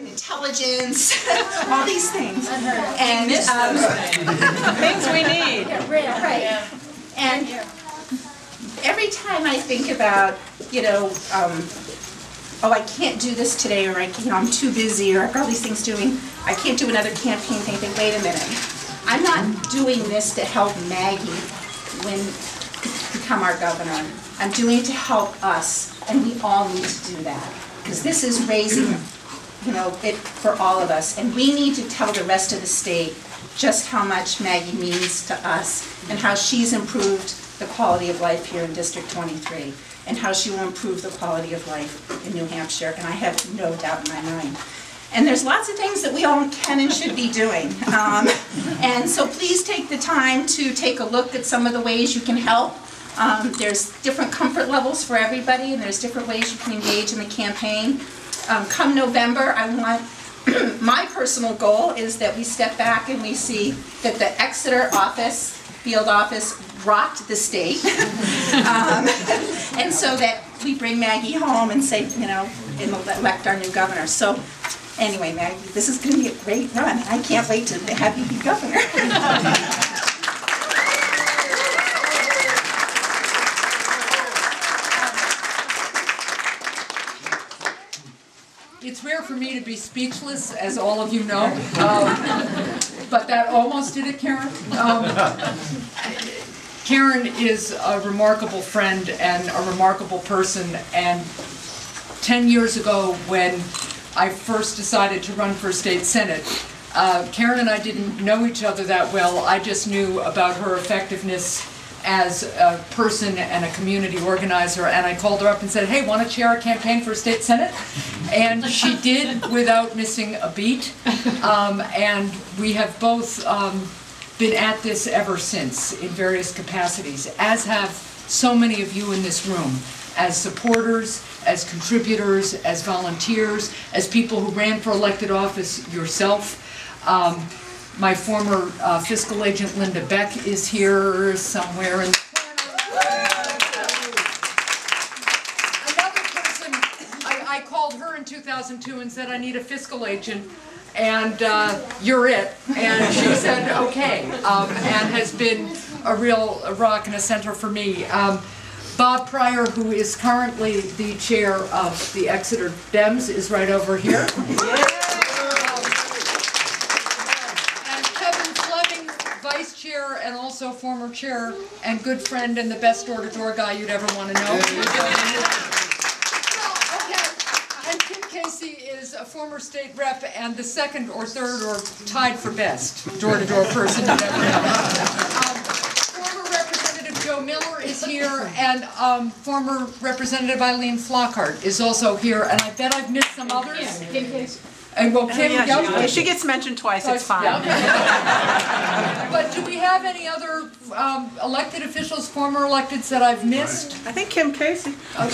intelligence, all these things. And things we need. Right. And every time I think about, oh, I can't do this today, or I'm too busy, or I've got all these things doing, I can't do another campaign thing. Think, wait a minute, I'm not doing this to help Maggie become our governor. I'm doing it to help us, and we all need to do that, because this is raising, it for all of us, and we need to tell the rest of the state just how much Maggie means to us, and how she's improved the quality of life here in District 23, and how she will improve the quality of life in New Hampshire, and I have no doubt in my mind. And there's lots of things that we all can and should be doing. And so please take the time to take a look at some of the ways you can help. There's different comfort levels for everybody, and there's different ways you can engage in the campaign. Come November, I want, my personal goal is that we step back and we see that the Exeter office, field office, rocked the state. And so that we bring Maggie home and say, and elect our new governor. So anyway, Maggie, this is going to be a great run. I can't wait to have you be governor. It's rare for me to be speechless, as all of you know, but that almost did it, Karen. Karen is a remarkable friend and a remarkable person, and 10 years ago when I first decided to run for state senate, Karen and I didn't know each other that well. I just knew about her effectiveness as a person and a community organizer, and I called her up and said, hey, want to chair a campaign for state senate? And she did without missing a beat, and we have both been at this ever since in various capacities, as have so many of you in this room, as supporters, as contributors, as volunteers, as people who ran for elected office yourself. My former fiscal agent Linda Beck is here somewhere in the corner. Another person, I called her in 2002 and said, I need a fiscal agent, and you're it. And she said, okay, and has been a real rock and a center for me. Bob Pryor, who is currently the chair of the Exeter Dems, is right over here. Vice chair and also former chair and good friend and the best door-to-door guy you'd ever want to know. And Kim Casey is a former state rep and the second or third or tied for best door-to-door person you'd ever know. Former Representative Joe Miller is here, and former Representative Eileen Flockhart is also here, and I bet I've missed some others. Yeah. And well, Kim, yeah, she gets mentioned twice, it's fine. Yeah. But do we have any other elected officials, former electeds, that I've missed? I think Kim Casey. I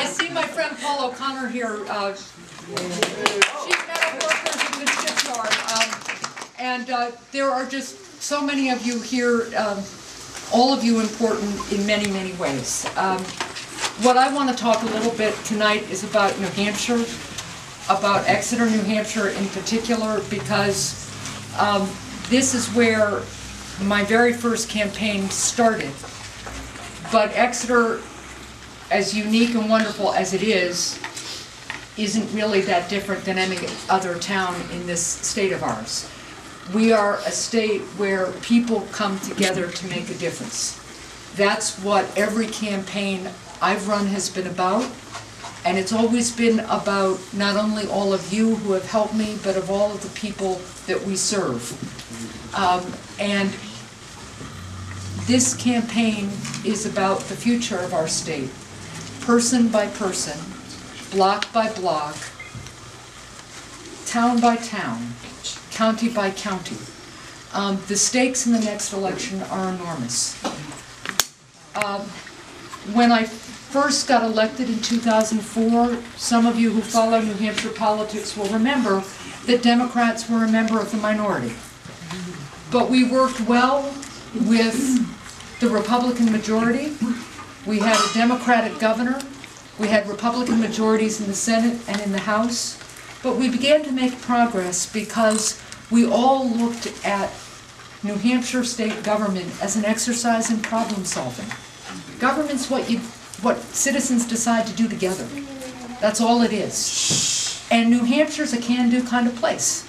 see my friend Paul O'Connor here. She's metal workers in the shipyard. And there are just so many of you here, all of you important in many, many ways. What I want to talk a little bit tonight is about New Hampshire, about Exeter, New Hampshire in particular, because this is where my very first campaign started. But Exeter, as unique and wonderful as it is, isn't really that different than any other town in this state of ours. We are a state where people come together to make a difference. That's what every campaign I've run has been about, and it's always been about not only all of you who have helped me, but of all of the people that we serve. And this campaign is about the future of our state, person by person, block by block, town by town, county by county. The stakes in the next election are enormous. When I first got elected in 2004, some of you who follow New Hampshire politics will remember that Democrats were a member of the minority. But we worked well with the Republican majority. We had a Democratic governor. We had Republican majorities in the Senate and in the House, but we began to make progress because we all looked at New Hampshire state government as an exercise in problem solving. Government's what citizens decide to do together. That's all it is. And New Hampshire's a can-do kind of place.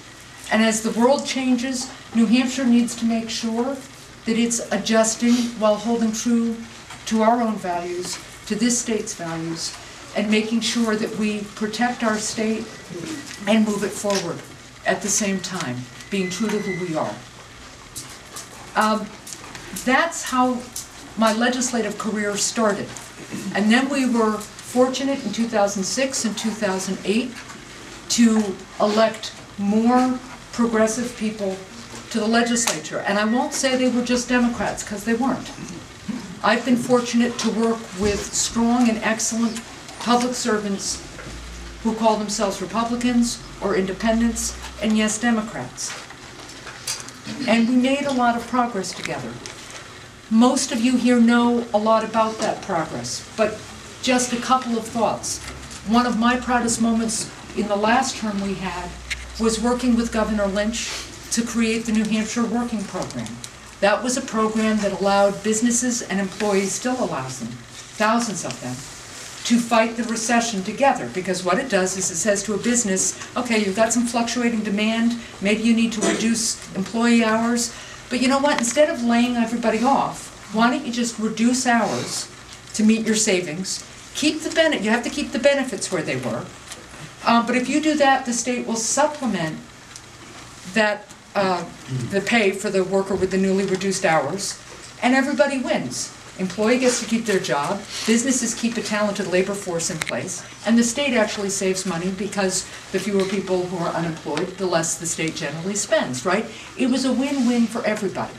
And as the world changes, New Hampshire needs to make sure that it's adjusting while holding true to our own values, to this state's values, and making sure that we protect our state and move it forward at the same time, being true to who we are. That's how my legislative career started. And then we were fortunate in 2006 and 2008 to elect more progressive people to the legislature. And I won't say they were just Democrats, because they weren't. I've been fortunate to work with strong and excellent public servants who call themselves Republicans or Independents, and yes, Democrats. And we made a lot of progress together. Most of you here know a lot about that progress, but just a couple of thoughts. One of my proudest moments in the last term we had was working with Governor Lynch to create the New Hampshire Working Program. That was a program that allowed businesses and employees, still allows them, thousands of them, to fight the recession together. Because what it does is it says to a business, okay, you've got some fluctuating demand, maybe you need to reduce employee hours, but you know what, instead of laying everybody off, why don't you just reduce hours to meet your savings, keep the benefit, you have to keep the benefits where they were, but if you do that, the state will supplement that, the pay for the worker with the newly reduced hours, and everybody wins. Employee gets to keep their job, businesses keep a talented labor force in place, and the state actually saves money because the fewer people who are unemployed, the less the state generally spends, right? It was a win-win for everybody.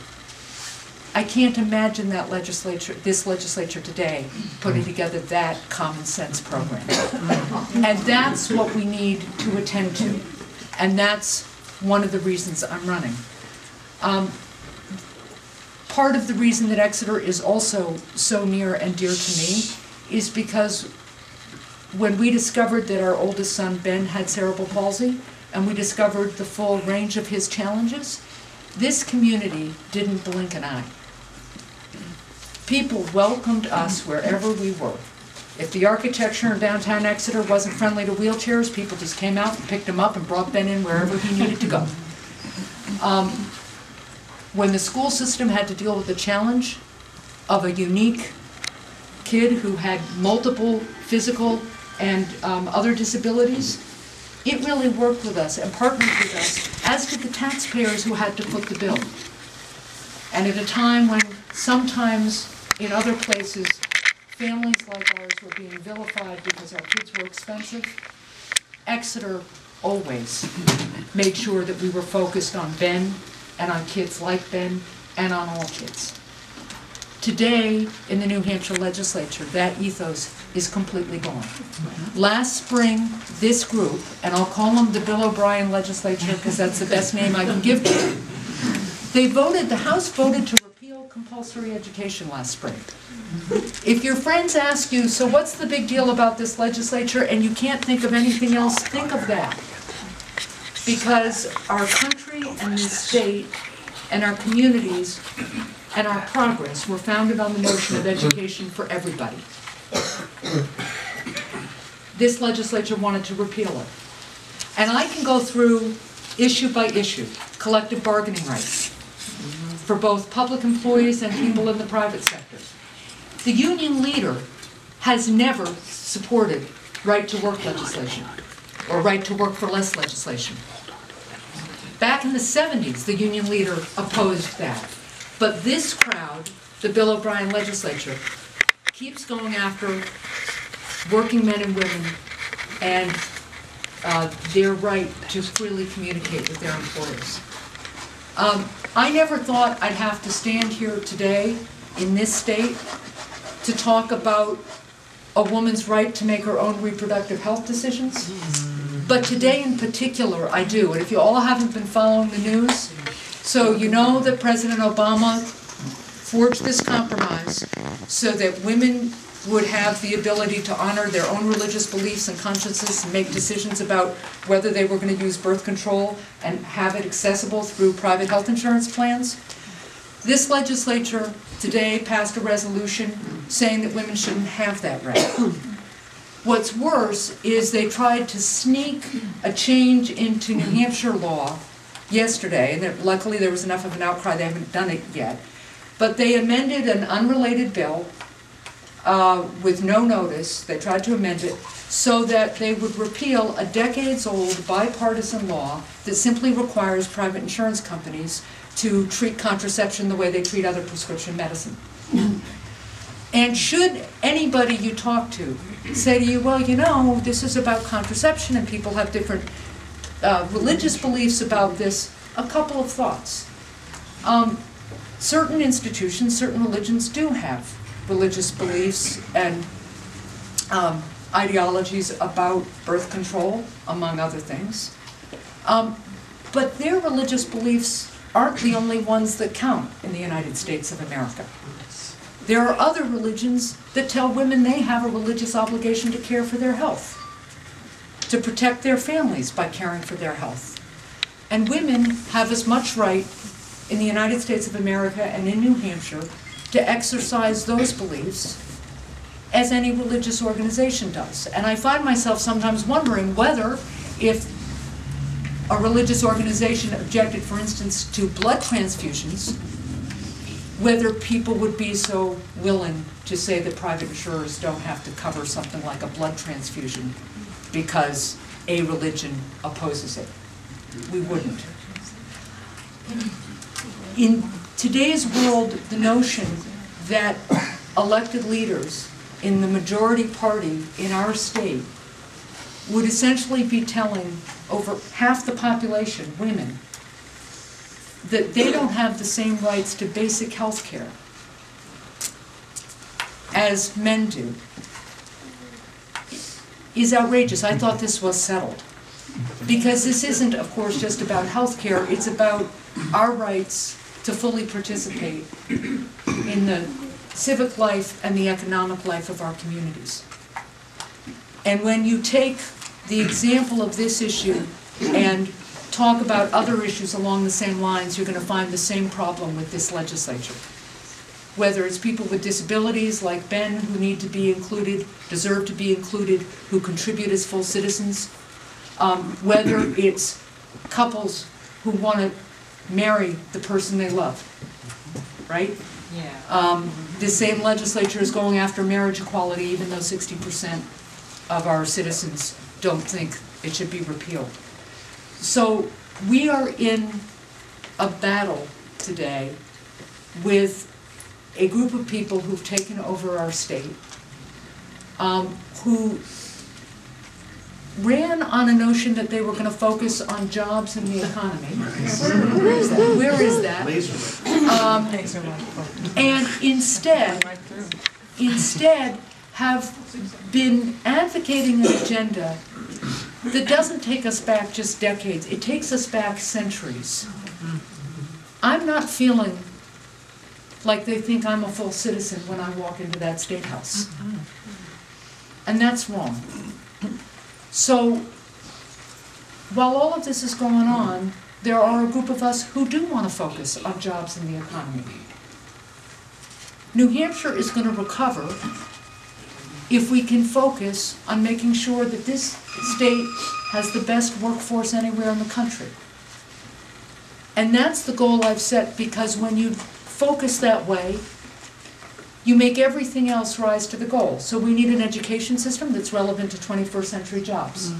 I can't imagine that this legislature today putting together that common sense program. And that's what we need to attend to. And that's one of the reasons I'm running. Part of the reason that Exeter is also so near and dear to me is because when we discovered that our oldest son, Ben, had cerebral palsy, and we discovered the full range of his challenges, this community didn't blink an eye. People welcomed us wherever we were. If the architecture in downtown Exeter wasn't friendly to wheelchairs, people just came out and picked him up and brought Ben in wherever he needed to go. When the school system had to deal with the challenge of a unique kid who had multiple physical and other disabilities, it really worked with us and partnered with us, as did the taxpayers who had to foot the bill. And at a time when sometimes in other places, families like ours were being vilified because our kids were expensive, Exeter always made sure that we were focused on Ben and on kids like Ben and on all kids. Today, in the New Hampshire legislature, that ethos is completely gone. Last spring, this group, and I'll call them the Bill O'Brien legislature because that's the best name I can give to them, the House voted to repeal compulsory education last spring. If your friends ask you, so what's the big deal about this legislature, and you can't think of anything else, think of that. Because our country and this state and our communities and our progress were founded on the notion of education for everybody. This legislature wanted to repeal it. And I can go through issue by issue, collective bargaining rights for both public employees and people in the private sector. The union leader has never supported right-to-work legislation or right-to-work for less legislation. Back in the 70s, the union leader opposed that. But this crowd, the Bill O'Brien legislature, keeps going after working men and women and their right to freely communicate with their employers. I never thought I'd have to stand here today in this state to talk about a woman's right to make her own reproductive health decisions. But today in particular, I do. And if you all haven't been following the news, so you know that President Obama forged this compromise so that women would have the ability to honor their own religious beliefs and consciences and make decisions about whether they were going to use birth control and have it accessible through private health insurance plans. This legislature today passed a resolution saying that women shouldn't have that right. What's worse is they tried to sneak a change into New Hampshire law yesterday, and luckily there was enough of an outcry, they haven't done it yet, but they amended an unrelated bill with no notice. They tried to amend it so that they would repeal a decades-old bipartisan law that simply requires private insurance companies to treat contraception the way they treat other prescription medicine. And should anybody you talk to say to you, well, you know, this is about contraception and people have different religious beliefs about this, a couple of thoughts. Certain institutions, certain religions do have religious beliefs and ideologies about birth control, among other things. But their religious beliefs aren't the only ones that count in the United States of America. There are other religions that tell women they have a religious obligation to care for their health, to protect their families by caring for their health. And women have as much right in the United States of America and in New Hampshire to exercise those beliefs as any religious organization does. And I find myself sometimes wondering whether, if a religious organization objected, for instance, to blood transfusions, whether people would be so willing to say that private insurers don't have to cover something like a blood transfusion because a religion opposes it. We wouldn't. In today's world, the notion that elected leaders in the majority party in our state would essentially be telling over half the population, women, that they don't have the same rights to basic health care as men do is outrageous. I thought this was settled. Because this isn't, of course, just about health care, it's about our rights to fully participate in the civic life and the economic life of our communities. And when you take the example of this issue and talk about other issues along the same lines, you're going to find the same problem with this legislature. Whether it's people with disabilities like Ben who need to be included, deserve to be included, who contribute as full citizens, whether it's couples who want to marry the person they love, right? Yeah. The same legislature is going after marriage equality, even though 60% of our citizens don't think it should be repealed. So we are in a battle today with a group of people who've taken over our state, who ran on a notion that they were going to focus on jobs and the economy. Where is that? Where is that? And instead have been advocating an agenda that doesn't take us back just decades. It takes us back centuries. I'm not feeling like they think I'm a full citizen when I walk into that state house. And that's wrong. So, while all of this is going on, there are a group of us who do want to focus on jobs and the economy. New Hampshire is going to recover if we can focus on making sure that this state has the best workforce anywhere in the country. And that's the goal I've set, because when you focus that way, you make everything else rise to the goal. So we need an education system that's relevant to 21st century jobs.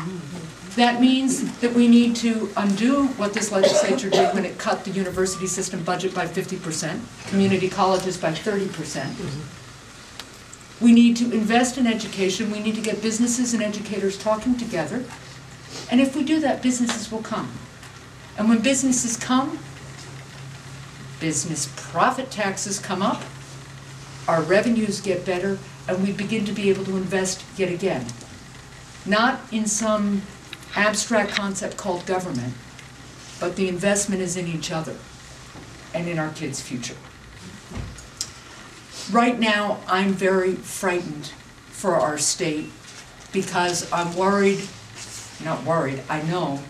That means that we need to undo what this legislature did when it cut the university system budget by 50%, community colleges by 30%. We need to invest in education. We need to get businesses and educators talking together. And if we do that, businesses will come. And when businesses come, business profit taxes come up, our revenues get better, and we begin to be able to invest yet again. Not in some abstract concept called government, but the investment is in each other and in our kids' future. Right now, I'm very frightened for our state because I'm worried, not worried, I know,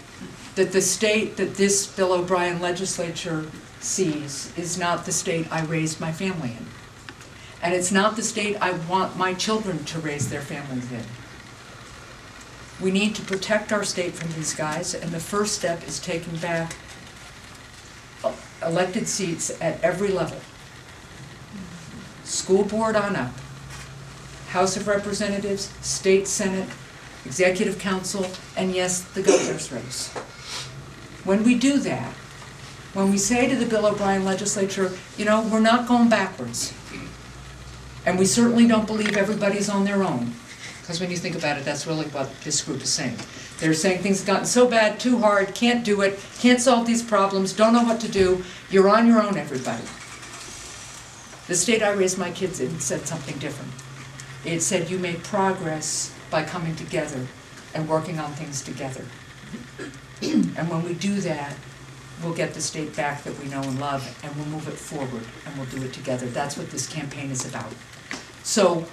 that the state that this Bill O'Brien legislature sees is not the state I raised my family in. And it's not the state I want my children to raise their families in. We need to protect our state from these guys, and the first step is taking back elected seats at every level. School board on up, House of Representatives, State Senate, Executive Council, and yes, the governor's race. When we do that, when we say to the Bill O'Brien legislature, you know, we're not going backwards, and we certainly don't believe everybody's on their own, because when you think about it, that's really what this group is saying. They're saying things have gotten so bad, too hard, can't do it, can't solve these problems, don't know what to do, you're on your own, everybody. The state I raised my kids in said something different. It said you make progress by coming together and working on things together. And when we do that, we'll get the state back that we know and love, and we'll move it forward, and we'll do it together. That's what this campaign is about. So,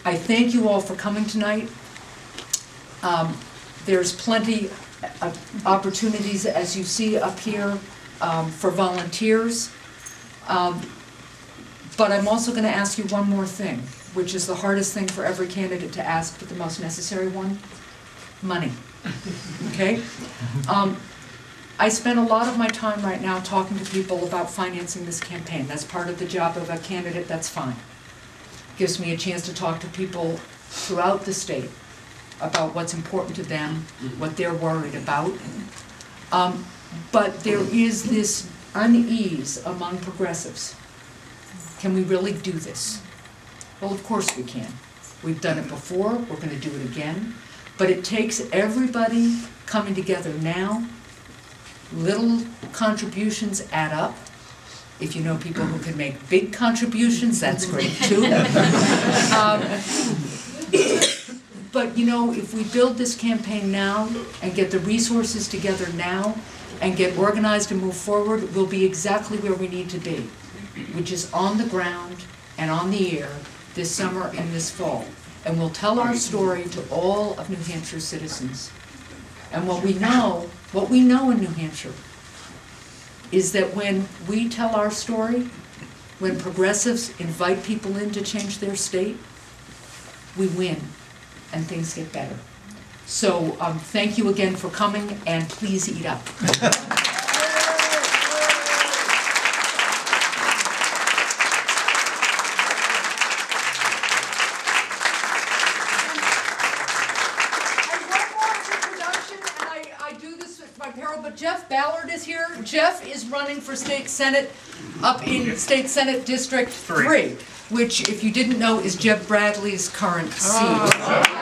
I thank you all for coming tonight. There's plenty of opportunities, as you see up here, for volunteers. But I'm also going to ask you one more thing, which is the hardest thing for every candidate to ask, but the most necessary one: money. Okay? I spend a lot of my time right now talking to people about financing this campaign. That's part of the job of a candidate, that's fine. Gives me a chance to talk to people throughout the state about what's important to them, what they're worried about. But there is this unease among progressives. Can we really do this? Well, of course we can. We've done it before, we're going to do it again. But it takes everybody coming together now. Little contributions add up. If you know people who can make big contributions, that's great too. But you know, if we build this campaign now and get the resources together now and get organized and move forward, we'll be exactly where we need to be, which is on the ground and on the air this summer and this fall. And we'll tell our story to all of New Hampshire citizens. And what we know in New Hampshire is that when we tell our story, when progressives invite people in to change their state, we win and things get better. So thank you again for coming, and please eat up. Jeff Ballard is here. Jeff is running for State Senate up in State Senate District 3, which, if you didn't know, is Jeb Bradley's current seat.